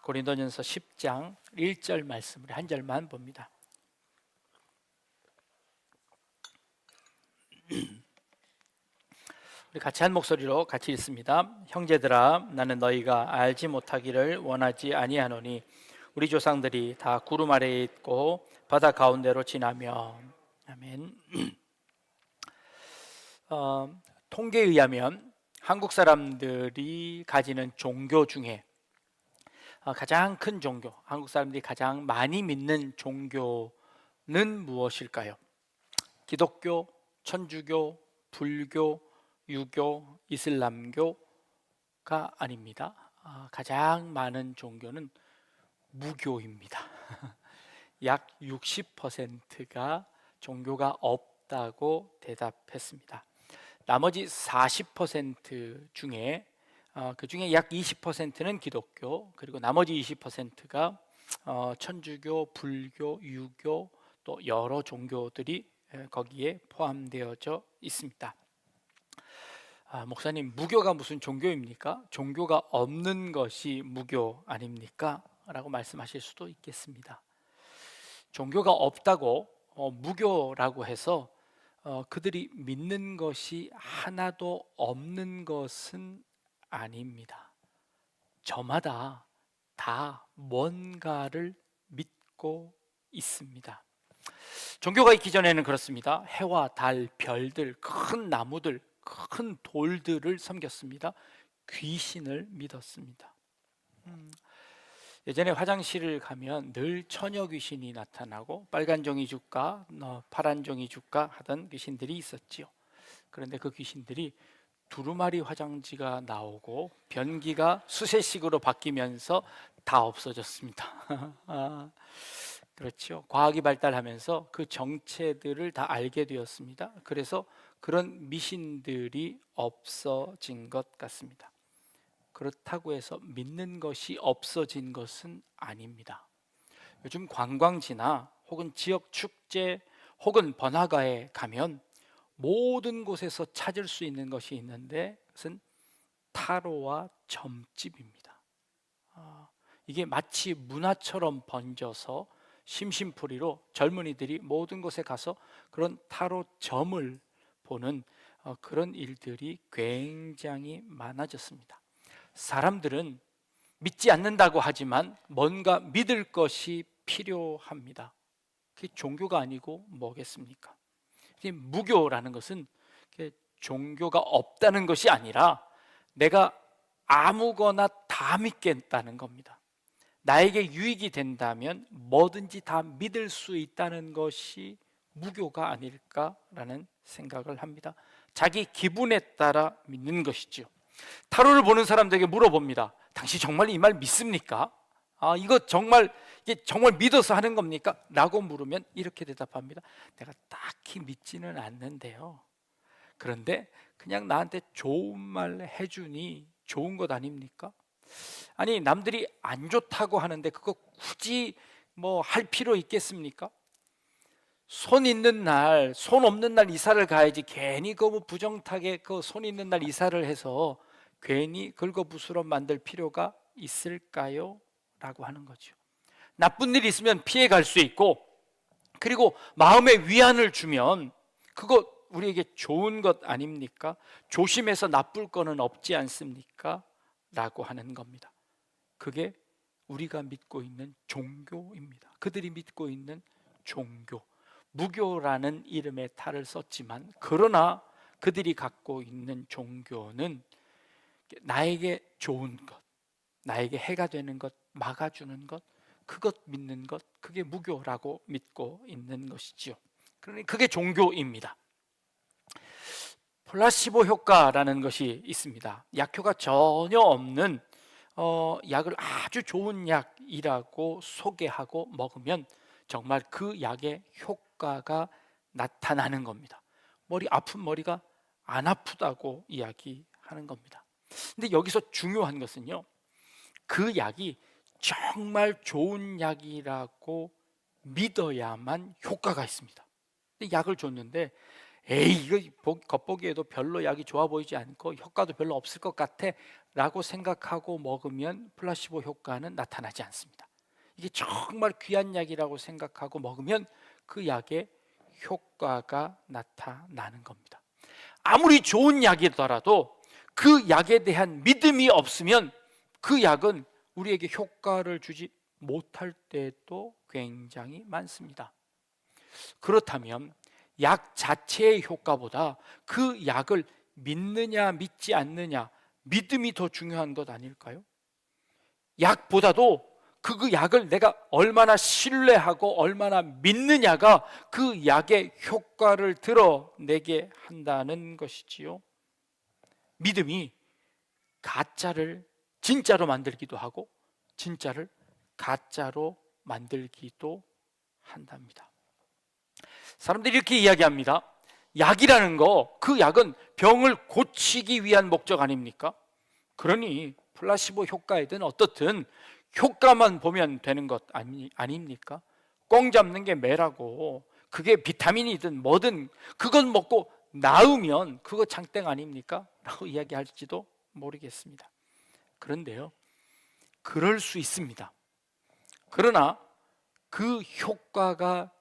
고린도전서 10장 1절 말씀을 한 절만 봅니다. 우리 같이 한 목소리로 같이 읽습니다. 형제들아, 나는 너희가 알지 못하기를 원하지 아니하노니 우리 조상들이 다 구름 아래에 있고 바다 가운데로 지나며. 아멘. 통계에 의하면 한국 사람들이 가지는 종교 중에 가장 큰 종교, 한국 사람들이 가장 많이 믿는 종교는 무엇일까요? 기독교, 천주교, 불교, 유교, 이슬람교가 아닙니다. 가장 많은 종교는 무교입니다. 약 60%가 종교가 없다고 대답했습니다. 나머지 40% 중에 그 중에 약 20%는 기독교, 그리고 나머지 20%가 천주교, 불교, 유교, 또 여러 종교들이 거기에 포함되어져 있습니다. 목사님, 무교가 무슨 종교입니까? 종교가 없는 것이 무교 아닙니까? 라고 말씀하실 수도 있겠습니다. 종교가 없다고 무교라고 해서 그들이 믿는 것이 하나도 없는 것은 아닙니다. 저마다 다 뭔가를 믿고 있습니다. 종교가 있기 전에는 그렇습니다. 해와 달, 별들, 큰 나무들, 큰 돌들을 섬겼습니다. 귀신을 믿었습니다. 예전에 화장실을 가면 늘 처녀 귀신이 나타나고 빨간 종이 줄까 파란 종이 줄까 하던 귀신들이 있었지요. 그런데 그 귀신들이 두루마리 화장지가 나오고 변기가 수세식으로 바뀌면서 다 없어졌습니다. 그렇죠. 과학이 발달하면서 그 정체들을 다 알게 되었습니다. 그래서 그런 미신들이 없어진 것 같습니다. 그렇다고 해서 믿는 것이 없어진 것은 아닙니다. 요즘 관광지나 혹은 지역 축제 혹은 번화가에 가면 모든 곳에서 찾을 수 있는 것이 있는데 그것은 타로와 점집입니다. 이게 마치 문화처럼 번져서 심심풀이로 젊은이들이 모든 곳에 가서 그런 타로 점을 보는 그런 일들이 굉장히 많아졌습니다. 사람들은 믿지 않는다고 하지만 뭔가 믿을 것이 필요합니다. 그게 종교가 아니고 뭐겠습니까? 무교라는 것은 종교가 없다는 것이 아니라 내가 아무거나 다 믿겠다는 겁니다. 나에게 유익이 된다면 뭐든지 다 믿을 수 있다는 것이 무교가 아닐까라는 생각을 합니다. 자기 기분에 따라 믿는 것이죠. 타로를 보는 사람들에게 물어봅니다. 당신 정말 이 말 믿습니까? 이게 정말 믿어서 하는 겁니까? 라고 물으면 이렇게 대답합니다. 내가 딱히 믿지는 않는데요. 그런데 그냥 나한테 좋은 말 해주니 좋은 것 아닙니까? 아니, 남들이 안 좋다고 하는데 그거 굳이 뭐 할 필요 있겠습니까? 손 있는 날, 손 없는 날 이사를 가야지 괜히 그 부정타게 그 손 있는 날 이사를 해서 괜히 긁어부스러 만들 필요가 있을까요? 라고 하는 거죠. 나쁜 일이 있으면 피해 갈 수 있고, 그리고 마음에 위안을 주면 그거 우리에게 좋은 것 아닙니까? 조심해서 나쁠 거는 없지 않습니까? 라고 하는 겁니다. 그게 우리가 믿고 있는 종교입니다. 그들이 믿고 있는 종교. 무교라는 이름의 탈을 썼지만 그러나 그들이 갖고 있는 종교는 나에게 좋은 것, 나에게 해가 되는 것, 막아주는 것, 그것 믿는 것, 그게 무교라고 믿고 있는 것이지요. 그러니 그게 종교입니다. 플라시보 효과라는 것이 있습니다. 약효가 전혀 없는 약을 아주 좋은 약이라고 소개하고 먹으면 정말 그 약의 효과가 나타나는 겁니다. 아픈 머리가 안 아프다고 이야기하는 겁니다. 근데 여기서 중요한 것은요, 그 약이 정말 좋은 약이라고 믿어야만 효과가 있습니다. 근데 약을 줬는데 에이, 이거 겉보기에도 별로 약이 좋아 보이지 않고 효과도 별로 없을 것 같아 라고 생각하고 먹으면 플라시보 효과는 나타나지 않습니다. 이게 정말 귀한 약이라고 생각하고 먹으면 그 약의 효과가 나타나는 겁니다. 아무리 좋은 약이더라도 그 약에 대한 믿음이 없으면 그 약은 우리에게 효과를 주지 못할 때도 굉장히 많습니다. 그렇다면 약 자체의 효과보다 그 약을 믿느냐 믿지 않느냐, 믿음이 더 중요한 것 아닐까요? 약보다도 그 약을 내가 얼마나 신뢰하고 얼마나 믿느냐가 그 약의 효과를 드러내게 한다는 것이지요. 믿음이 가짜를 진짜로 만들기도 하고 진짜를 가짜로 만들기도 한답니다. 사람들이 이렇게 이야기합니다. 약이라는 거, 그 약은 병을 고치기 위한 목적 아닙니까? 그러니 플라시보 효과이든 어떻든 효과만 보면 되는 것 아닙니까? 꽁 잡는 게 매라고, 그게 비타민이든 뭐든 그건 먹고 나으면 그거 장땡 아닙니까? 라고 이야기할지도 모르겠습니다. 그런데요, 그럴 수 있습니다. 그러나 그 효과가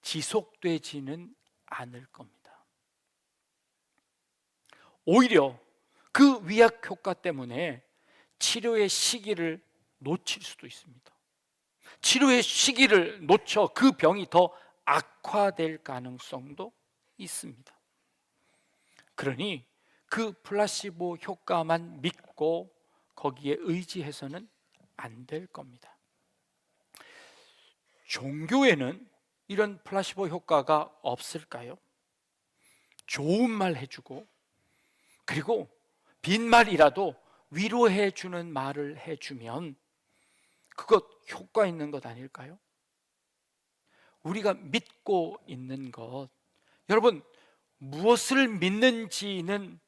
지속되지는 않을 겁니다. 오히려 그 위약 효과 때문에 치료의 시기를 놓칠 수도 있습니다. 치료의 시기를 놓쳐 그 병이 더 악화될 가능성도 있습니다. 그러니 그 플라시보 효과만 믿고 거기에 의지해서는 안 될 겁니다. 종교에는 이런 플라시보 효과가 없을까요? 좋은 말 해주고, 그리고 빈말이라도 위로해 주는 말을 해주면 그것 효과 있는 것 아닐까요? 우리가 믿고 있는 것, 여러분, 무엇을 믿는지는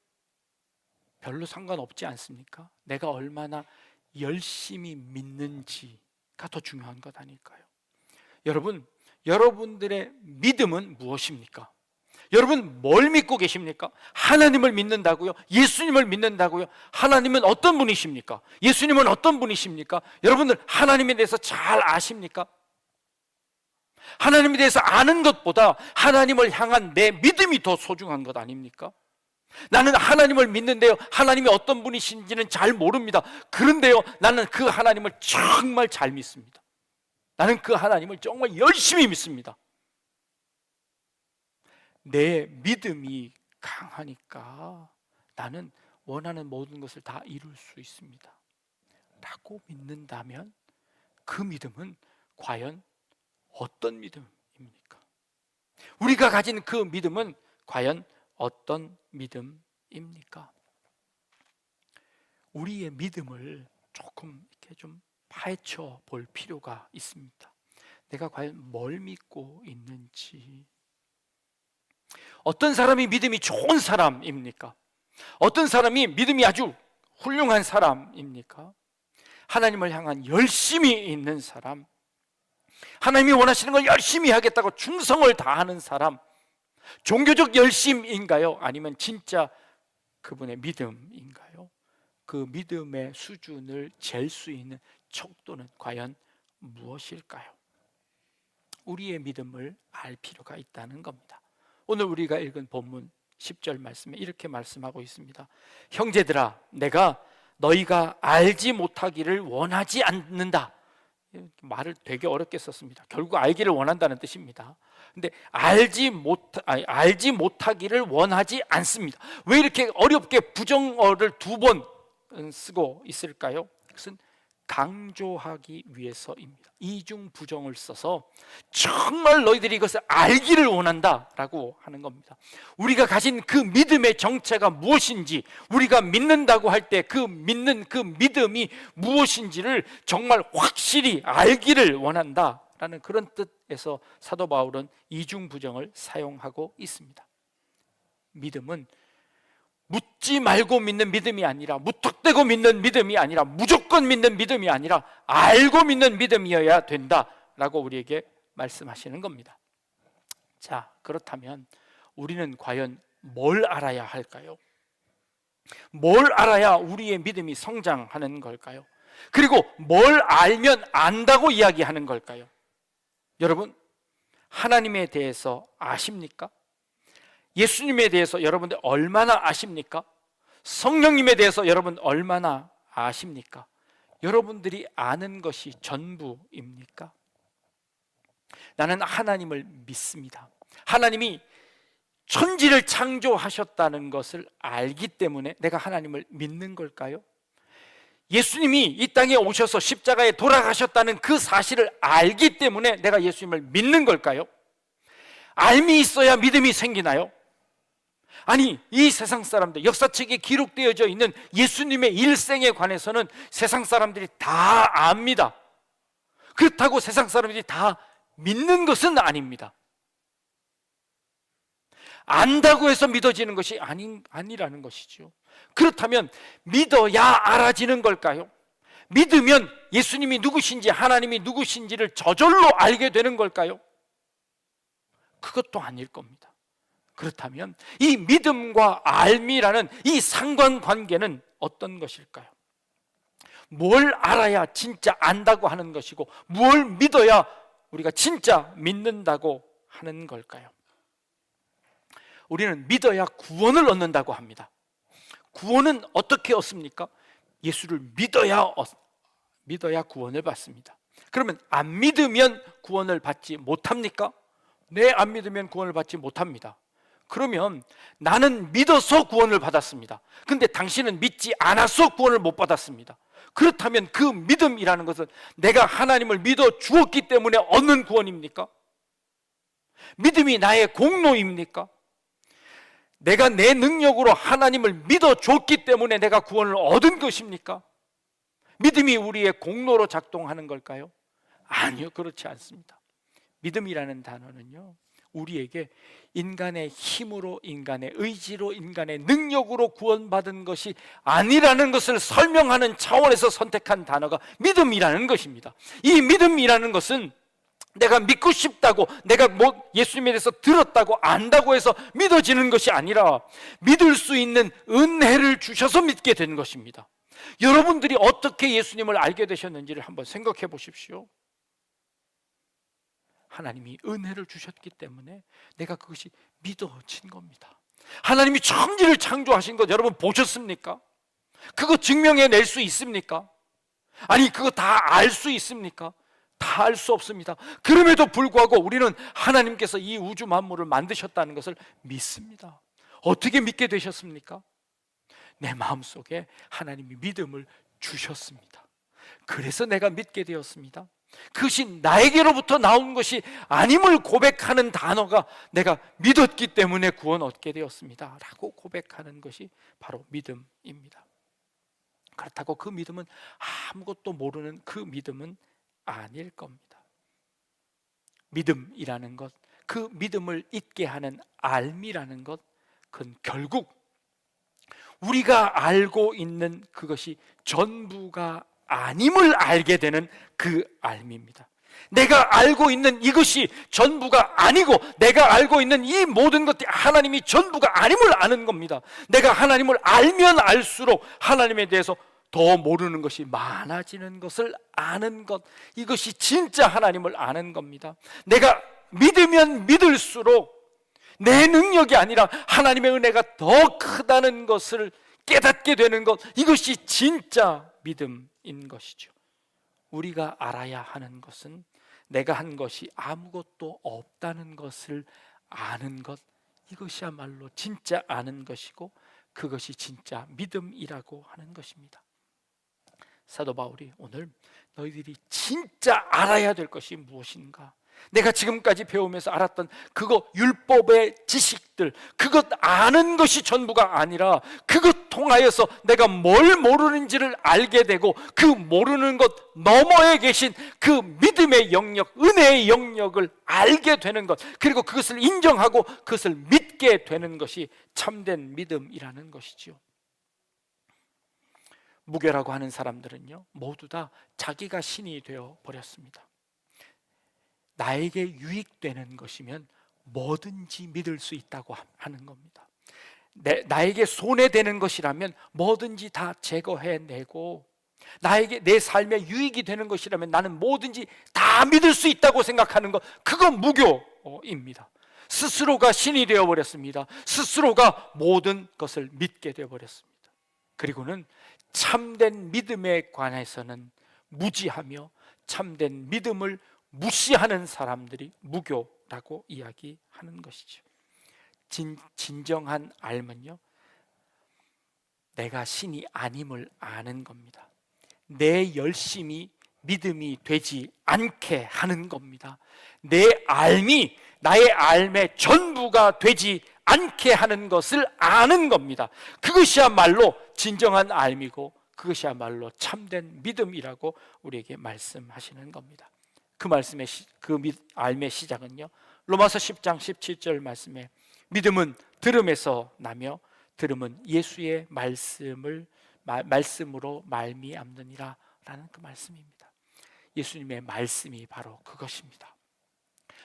별로 상관없지 않습니까? 내가 얼마나 열심히 믿는지가 더 중요한 것 아닐까요? 여러분, 여러분들의 믿음은 무엇입니까? 여러분 뭘 믿고 계십니까? 하나님을 믿는다고요? 예수님을 믿는다고요? 하나님은 어떤 분이십니까? 예수님은 어떤 분이십니까? 여러분들 하나님에 대해서 잘 아십니까? 하나님에 대해서 아는 것보다 하나님을 향한 내 믿음이 더 소중한 것 아닙니까? 나는 하나님을 믿는데요, 하나님이 어떤 분이신지는 잘 모릅니다. 그런데요, 나는 그 하나님을 정말 잘 믿습니다. 나는 그 하나님을 정말 열심히 믿습니다. 내 믿음이 강하니까 나는 원하는 모든 것을 다 이룰 수 있습니다 라고 믿는다면 그 믿음은 과연 어떤 믿음입니까? 우리가 가진 그 믿음은 과연 어떤 믿음입니까? 우리의 믿음을 조금 이렇게 좀 파헤쳐 볼 필요가 있습니다. 내가 과연 뭘 믿고 있는지. 어떤 사람이 믿음이 좋은 사람입니까? 어떤 사람이 믿음이 아주 훌륭한 사람입니까? 하나님을 향한 열심이 있는 사람, 하나님이 원하시는 걸 열심히 하겠다고 충성을 다하는 사람, 종교적 열심인가요? 아니면 진짜 그분의 믿음인가요? 그 믿음의 수준을 잴 수 있는 척도는 과연 무엇일까요? 우리의 믿음을 알 필요가 있다는 겁니다. 오늘 우리가 읽은 본문 10절 말씀에 이렇게 말씀하고 있습니다. 형제들아, 내가 너희가 알지 못하기를 원하지 않는다. 말을 되게 어렵게 썼습니다. 결국 알기를 원한다는 뜻입니다. 근데 알지 못하기를 원하지 않습니다. 왜 이렇게 어렵게 부정어를 두 번 쓰고 있을까요? 그것은 강조하기 위해서입니다. 이중 부정을 써서 정말 너희들이 이것을 알기를 원한다라고 하는 겁니다. 우리가 가진 그 믿음의 정체가 무엇인지, 우리가 믿는다고 할 때 그 믿는 그 믿음이 무엇인지를 정말 확실히 알기를 원한다라는 그런 뜻에서 사도 바울은 이중 부정을 사용하고 있습니다. 믿음은 묻지 말고 믿는 믿음이 아니라, 무턱대고 믿는 믿음이 아니라, 무조건 믿는 믿음이 아니라 알고 믿는 믿음이어야 된다라고 우리에게 말씀하시는 겁니다. 자, 그렇다면 우리는 과연 뭘 알아야 할까요? 뭘 알아야 우리의 믿음이 성장하는 걸까요? 그리고 뭘 알면 안다고 이야기하는 걸까요? 여러분, 하나님에 대해서 아십니까? 예수님에 대해서 여러분들 얼마나 아십니까? 성령님에 대해서 여러분 얼마나 아십니까? 여러분들이 아는 것이 전부입니까? 나는 하나님을 믿습니다. 하나님이 천지를 창조하셨다는 것을 알기 때문에 내가 하나님을 믿는 걸까요? 예수님이 이 땅에 오셔서 십자가에 돌아가셨다는 그 사실을 알기 때문에 내가 예수님을 믿는 걸까요? 알미 있어야 믿음이 생기나요? 아니, 이 세상 사람들, 역사책에 기록되어져 있는 예수님의 일생에 관해서는 세상 사람들이 다 압니다. 그렇다고 세상 사람들이 다 믿는 것은 아닙니다. 안다고 해서 믿어지는 것이 아니라는 것이죠. 그렇다면 믿어야 알아지는 걸까요? 믿으면 예수님이 누구신지 하나님이 누구신지를 저절로 알게 되는 걸까요? 그것도 아닐 겁니다. 그렇다면 이 믿음과 알미라는 이 상관관계는 어떤 것일까요? 뭘 알아야 진짜 안다고 하는 것이고 뭘 믿어야 우리가 진짜 믿는다고 하는 걸까요? 우리는 믿어야 구원을 얻는다고 합니다. 구원은 어떻게 얻습니까? 예수를 믿어야 구원을 받습니다. 그러면 안 믿으면 구원을 받지 못합니까? 네, 안 믿으면 구원을 받지 못합니다. 그러면 나는 믿어서 구원을 받았습니다. 근데 당신은 믿지 않아서 구원을 못 받았습니다. 그렇다면 그 믿음이라는 것은 내가 하나님을 믿어 주었기 때문에 얻는 구원입니까? 믿음이 나의 공로입니까? 내가 내 능력으로 하나님을 믿어 줬기 때문에 내가 구원을 얻은 것입니까? 믿음이 우리의 공로로 작동하는 걸까요? 아니요, 그렇지 않습니다. 믿음이라는 단어는요, 우리에게 인간의 힘으로, 인간의 의지로, 인간의 능력으로 구원받은 것이 아니라는 것을 설명하는 차원에서 선택한 단어가 믿음이라는 것입니다. 이 믿음이라는 것은 내가 믿고 싶다고, 내가 예수님에 대해서 들었다고 안다고 해서 믿어지는 것이 아니라 믿을 수 있는 은혜를 주셔서 믿게 된 것입니다. 여러분들이 어떻게 예수님을 알게 되셨는지를 한번 생각해 보십시오. 하나님이 은혜를 주셨기 때문에 내가 그것이 믿어진 겁니다. 하나님이 천지를 창조하신 것 여러분 보셨습니까? 그거 증명해낼 수 있습니까? 아니, 그거 다 알 수 있습니까? 다 알 수 없습니다. 그럼에도 불구하고 우리는 하나님께서 이 우주 만물을 만드셨다는 것을 믿습니다. 어떻게 믿게 되셨습니까? 내 마음속에 하나님이 믿음을 주셨습니다. 그래서 내가 믿게 되었습니다. 그것이 나에게로부터 나온 것이 아님을 고백하는 단어가 내가 믿었기 때문에 구원 얻게 되었습니다 라고 고백하는 것이 바로 믿음입니다. 그렇다고 그 믿음은 아무것도 모르는 그 믿음은 아닐 겁니다. 믿음이라는 것, 그 믿음을 잊게 하는 알미라는 것, 그건 결국 우리가 알고 있는 그것이 전부가 아님을 알게 되는 그 알미입니다. 내가 알고 있는 이것이 전부가 아니고 내가 알고 있는 이 모든 것들이 하나님이 전부가 아님을 아는 겁니다. 내가 하나님을 알면 알수록 하나님에 대해서 더 모르는 것이 많아지는 것을 아는 것, 이것이 진짜 하나님을 아는 겁니다. 내가 믿으면 믿을수록 내 능력이 아니라 하나님의 은혜가 더 크다는 것을 깨닫게 되는 것, 이것이 진짜 믿음인 것이죠. 우리가 알아야 하는 것은 내가 한 것이 아무것도 없다는 것을 아는 것, 이것이야말로 진짜 아는 것이고 그것이 진짜 믿음이라고 하는 것입니다. 사도 바울이 오늘 너희들이 진짜 알아야 될 것이 무엇인가, 내가 지금까지 배우면서 알았던 그거 율법의 지식들, 그것 아는 것이 전부가 아니라 그것 통하여서 내가 뭘 모르는지를 알게 되고 그 모르는 것 너머에 계신 그 믿음의 영역, 은혜의 영역을 알게 되는 것, 그리고 그것을 인정하고 그것을 믿게 되는 것이 참된 믿음이라는 것이지요. 무교라고 하는 사람들은요, 모두 다 자기가 신이 되어 버렸습니다. 나에게 유익되는 것이면 뭐든지 믿을 수 있다고 하는 겁니다. 나에게 손해되는 것이라면 뭐든지 다 제거해내고, 나에게 내 삶에 유익이 되는 것이라면 나는 뭐든지 다 믿을 수 있다고 생각하는 것, 그건 무교입니다. 스스로가 신이 되어버렸습니다. 스스로가 모든 것을 믿게 되어버렸습니다. 그리고는 참된 믿음에 관해서는 무지하며 참된 믿음을 무시하는 사람들이 무교라고 이야기하는 것이죠. 진정한 알면요, 내가 신이 아님을 아는 겁니다. 내 열심이 믿음이 되지 않게 하는 겁니다. 내 알미 나의 알의 전부가 되지 않게 하는 것을 아는 겁니다. 그것이야말로 진정한 알미고 그것이야말로 참된 믿음이라고 우리에게 말씀하시는 겁니다. 그 말씀의 알의 시작은요, 로마서 10장 17절 말씀에 믿음은 들음에서 나며 들음은 예수의 말씀으로 말미암느니라 라는 그 말씀입니다. 예수님의 말씀이 바로 그것입니다.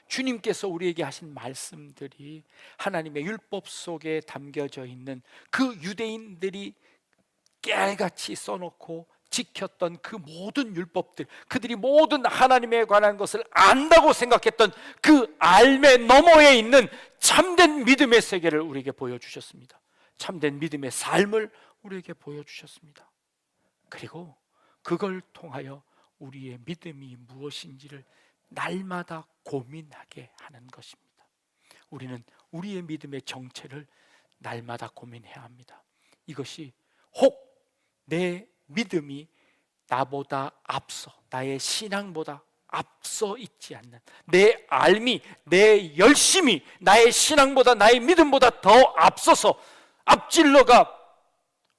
주님께서 우리에게 하신 말씀들이 하나님의 율법 속에 담겨져 있는 그 유대인들이 깨알같이 써놓고 지켰던 그 모든 율법들, 그들이 모든 하나님에 관한 것을 안다고 생각했던 그 알매 너머에 있는 참된 믿음의 세계를 우리에게 보여주셨습니다. 참된 믿음의 삶을 우리에게 보여주셨습니다. 그리고 그걸 통하여 우리의 믿음이 무엇인지를 날마다 고민하게 하는 것입니다. 우리는 우리의 믿음의 정체를 날마다 고민해야 합니다. 이것이 혹 내 믿음이 나보다 앞서, 나의 신앙보다 앞서 있지 않는, 내 알미, 내 열심이 나의 신앙보다, 나의 믿음보다 더 앞서서 앞질러가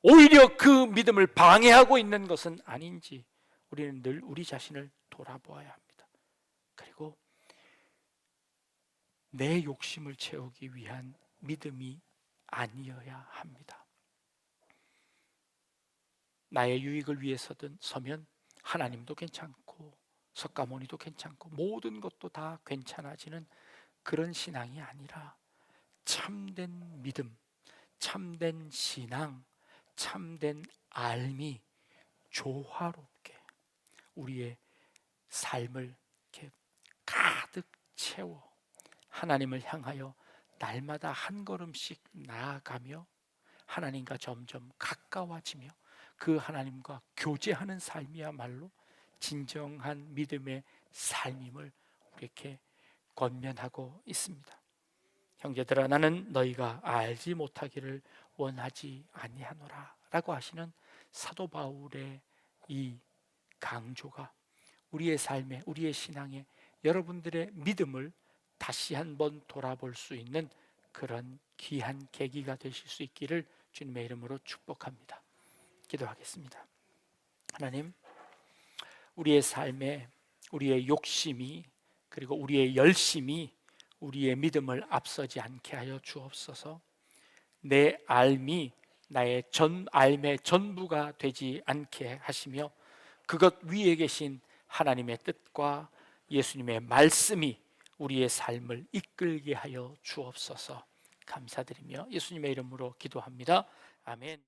오히려 그 믿음을 방해하고 있는 것은 아닌지 우리는 늘 우리 자신을 돌아보아야 합니다. 그리고 내 욕심을 채우기 위한 믿음이 아니어야 합니다. 나의 유익을 위해서든 서면 하나님도 괜찮고 석가모니도 괜찮고 모든 것도 다 괜찮아지는 그런 신앙이 아니라 참된 믿음, 참된 신앙, 참된 알미 조화롭게 우리의 삶을 이렇게 가득 채워 하나님을 향하여 날마다 한 걸음씩 나아가며 하나님과 점점 가까워지며 그 하나님과 교제하는 삶이야말로 진정한 믿음의 삶임을 이렇게 권면하고 있습니다. 형제들아, 나는 너희가 알지 못하기를 원하지 아니하노라 라고 하시는 사도 바울의 이 강조가 우리의 삶에, 우리의 신앙에, 여러분들의 믿음을 다시 한번 돌아볼 수 있는 그런 귀한 계기가 되실 수 있기를 주님의 이름으로 축복합니다. 기도하겠습니다. 하나님, 우리의 삶에 우리의 욕심이 그리고 우리의 열심이 우리의 믿음을 앞서지 않게 하여 주옵소서. 내 알미 나의 알의 전부가 되지 않게 하시며 그것 위에 계신 하나님의 뜻과 예수님의 말씀이 우리의 삶을 이끌게 하여 주옵소서. 감사드리며 예수님의 이름으로 기도합니다. 아멘.